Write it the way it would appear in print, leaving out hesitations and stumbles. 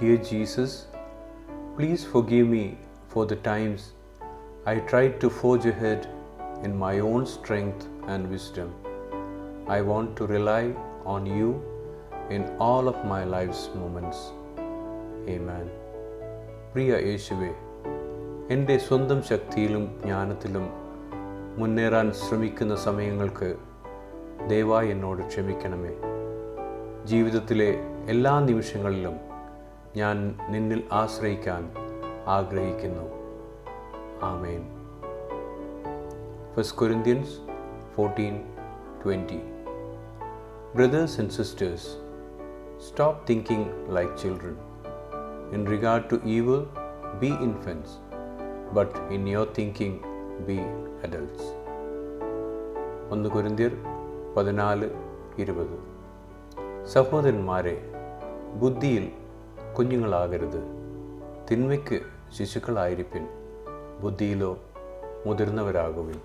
Dear Jesus, please forgive me for the times I tried to forge ahead in my own strength and wisdom. I want to rely on you in all of my life's moments. Amen. പ്രിയ യേശുവേ, എൻ്റെ സ്വന്തം ശക്തിയിലും ജ്ഞാനത്തിലും മുന്നേറാൻ ശ്രമിക്കുന്ന സമയങ്ങൾക്ക് ദയവായി എന്നോട് ക്ഷമിക്കണമേ. ജീവിതത്തിലെ എല്ലാ നിമിഷങ്ങളിലും ഞാൻ നിന്നിൽ ആശ്രയിക്കാൻ ആഗ്രഹിക്കുന്നു. ആമേൻ. 1 Corinthians 14:20. Brothers and sisters, stop thinking like children. In regard to evil, be infants, but in your thinking, be adults. 1 Corinthians 14:20. സഹോദരന്മാരെ, ബുദ്ധിയിൽ കുഞ്ഞുങ്ങളാകരുത്, തിന്മയ്ക്ക് ശിശുക്കളായിരിപ്പിൻ, ബുദ്ധിയിലോ മുതിർന്നവരാകുവിൻ.